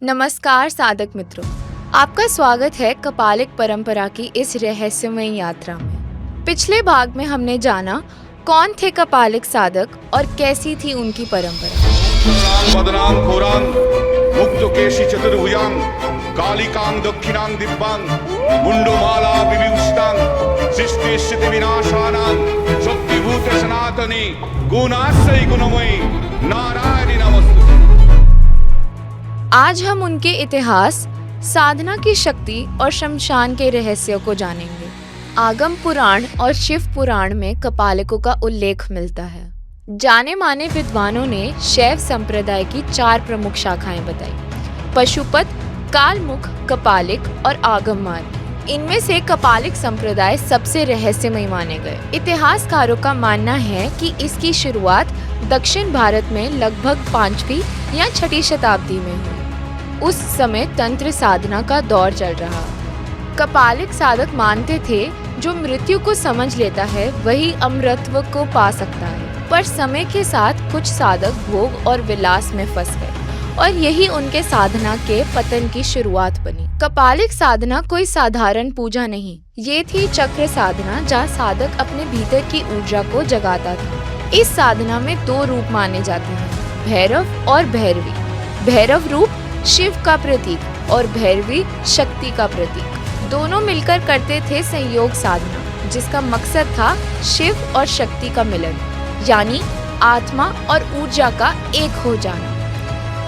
नमस्कार साधक मित्रों, आपका स्वागत है कपालिक परंपरा की इस रहस्यमय यात्रा में। पिछले भाग में हमने जाना कौन थे कपालिक साधक और कैसी थी उनकी परंपरा। कालिकांग दक्षिणांग दिव्यांग मुंडमाला विविष्टांग सृष्टिस्थिति विनाशानांग शक्तिभूत सनातनी गुणाश्रय गुणमयी नारायणी नमस्तुते। आज हम उनके इतिहास, साधना की शक्ति और शमशान के रहस्यों को जानेंगे। आगम पुराण और शिव पुराण में कपालिकों का उल्लेख मिलता है। जाने माने विद्वानों ने शैव संप्रदाय की 4 प्रमुख शाखाएं बताई: पशुपत, कालमुख, कपालिक और आगम मार्ग। इनमें से कपालिक संप्रदाय सबसे रहस्यमय माने गए। इतिहासकारों का मानना है कि इसकी शुरुआत दक्षिण भारत में लगभग 5वीं या 6वीं शताब्दी में हुई। उस समय तंत्र साधना का दौर चल रहा। कपालिक साधक मानते थे जो मृत्यु को समझ लेता है वही अमरत्व को पा सकता है। पर समय के साथ कुछ साधक भोग और विलास में फंस गए और यही उनके साधना के पतन की शुरुआत बनी। कपालिक साधना कोई साधारण पूजा नहीं, ये थी चक्र साधना जहाँ साधक अपने भीतर की ऊर्जा को जगाता था। इस साधना में 2 रूप माने जाते हैं, भैरव और भैरवी। भैरव रूप शिव का प्रतीक और भैरवी शक्ति का प्रतीक। दोनों मिलकर करते थे संयोग साधना, जिसका मकसद था शिव और शक्ति का मिलन, यानी आत्मा और ऊर्जा का एक हो जाना।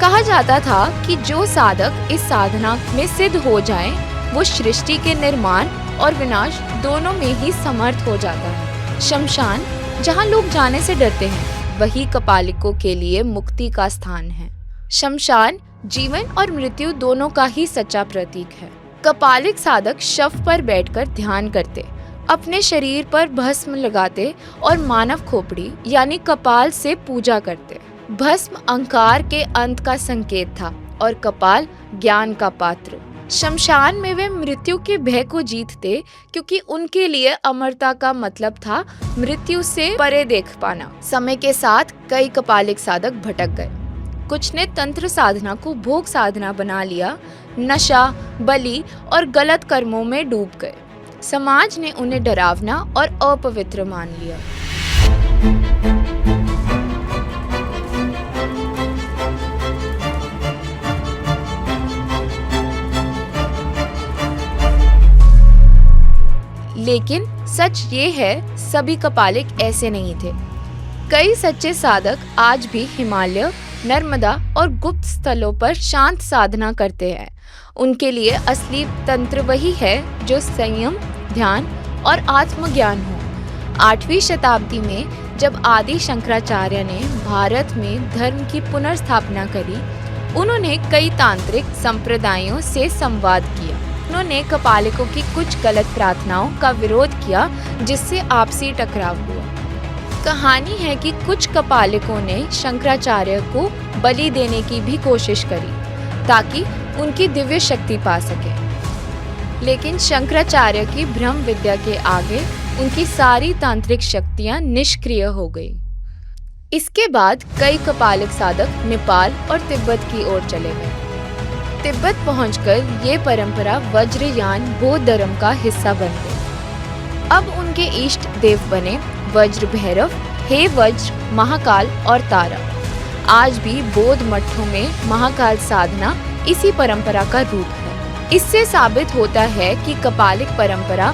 कहा जाता था कि जो साधक इस साधना में सिद्ध हो जाए वो सृष्टि के निर्माण और विनाश दोनों में ही समर्थ हो जाता है। शमशान, जहाँ लोग जाने से डरते हैं, वही कपालिकों के लिए मुक्ति का स्थान है। शमशान जीवन और मृत्यु दोनों का ही सच्चा प्रतीक है। कपालिक साधक शव पर बैठकर ध्यान करते, अपने शरीर पर भस्म लगाते और मानव खोपड़ी यानी कपाल से पूजा करते। भस्म अहंकार के अंत का संकेत था और कपाल ज्ञान का पात्र। शमशान में वे मृत्यु के भय को जीतते, क्योंकि उनके लिए अमरता का मतलब था मृत्यु से परे देख पाना। समय के साथ कई कपालिक साधक भटक गए। कुछ ने तंत्र साधना को भोग साधना बना लिया, नशा, बलि और गलत कर्मों में डूब गए। समाज ने उन्हें डरावना और अपवित्र मान लिया। लेकिन सच ये है, सभी कपालिक ऐसे नहीं थे। कई सच्चे साधक आज भी हिमालय, नर्मदा और गुप्त स्थलों पर शांत साधना करते हैं। उनके लिए असली तंत्र वही है जो संयम, ध्यान और आत्मज्ञान हो। 8वीं शताब्दी में जब आदि शंकराचार्य ने भारत में धर्म की पुनर्स्थापना करी, उन्होंने कई तांत्रिक संप्रदायों से संवाद किया। उन्होंने कपालिकों की कुछ गलत प्रार्थनाओं का विरोध किया, जिससे आपसी टकराव हुआ। कहानी है कि कुछ कपालिकों ने शंकराचार्य को बलि देने की भी कोशिश करी ताकि उनकी दिव्य शक्ति पा सके, लेकिन शंकराचार्य की ब्रह्म विद्या के आगे उनकी सारी तांत्रिक शक्तियां निष्क्रिय हो गई। इसके बाद कई कपालिक साधक नेपाल और तिब्बत की ओर चले गए। तिब्बत पहुंचकर ये परंपरा वज्रयान बौद्ध धर्म का हिस्सा बन गई। अब उनके इष्ट देव बने वज्र भैरव, हे वज्र, महाकाल और तारा। आज भी बौद्ध मठों में महाकाल साधना इसी परंपरा का रूप है। इससे साबित होता है कि कपालिक परंपरा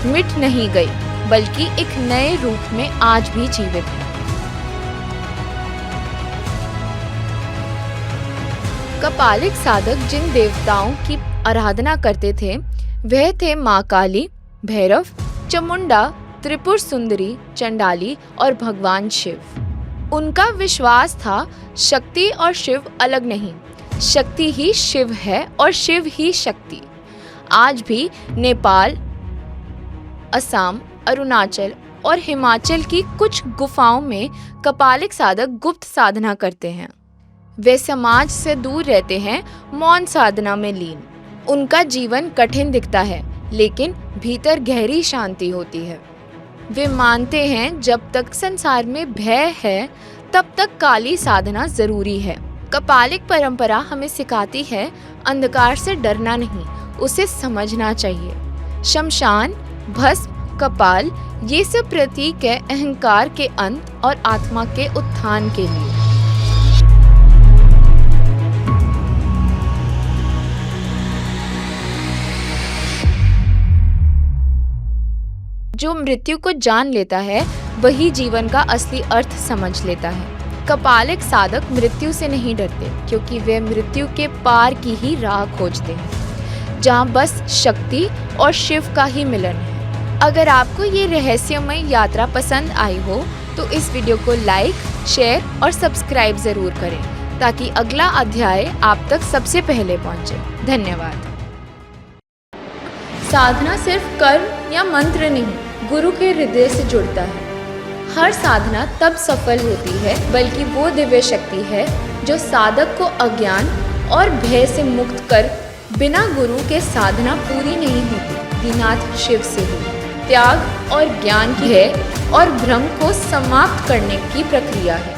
मिट नहीं गई, बल्कि एक नए रूप में आज भी जीवित है। कपालिक साधक जिन देवताओं की आराधना करते थे वह थे माँ काली, भैरव, चामुंडा, त्रिपुर सुंदरी, चंडाली और भगवान शिव। उनका विश्वास था शक्ति और शिव अलग नहीं, शक्ति ही शिव है और शिव ही शक्ति। आज भी नेपाल, असम, अरुणाचल और हिमाचल की कुछ गुफाओं में कपालिक साधक गुप्त साधना करते हैं। वे समाज से दूर रहते हैं, मौन साधना में लीन। उनका जीवन कठिन दिखता है, लेकिन भीतर गहरी शांति होती है। वे मानते हैं जब तक संसार में भय है तब तक काली साधना जरूरी है। कपालिक परंपरा हमें सिखाती है अंधकार से डरना नहीं, उसे समझना चाहिए। शमशान, भस्म, कपाल ये सब प्रतीक है अहंकार के अंत और आत्मा के उत्थान के लिए। जो मृत्यु को जान लेता है वही जीवन का असली अर्थ समझ लेता है। कपालिक साधक मृत्यु से नहीं डरते क्योंकि वे मृत्यु के पार की ही राह खोजते हैं, जहाँ बस शक्ति और शिव का ही मिलन है। अगर आपको ये रहस्यमय यात्रा पसंद आई हो तो इस वीडियो को लाइक, शेयर और सब्सक्राइब जरूर करें ताकि अगला अध्याय आप तक सबसे पहले पहुंचे। धन्यवाद। साधना सिर्फ कर्म या मंत्र नहीं, गुरु के हृदय से जुड़ता है। हर साधना तब सफल होती है बल्कि वो दिव्य शक्ति है जो साधक को अज्ञान और भय से मुक्त कर बिना गुरु के साधना पूरी नहीं होती। दीनाथ शिव से हुई त्याग और ज्ञान की है और भ्रम को समाप्त करने की प्रक्रिया है।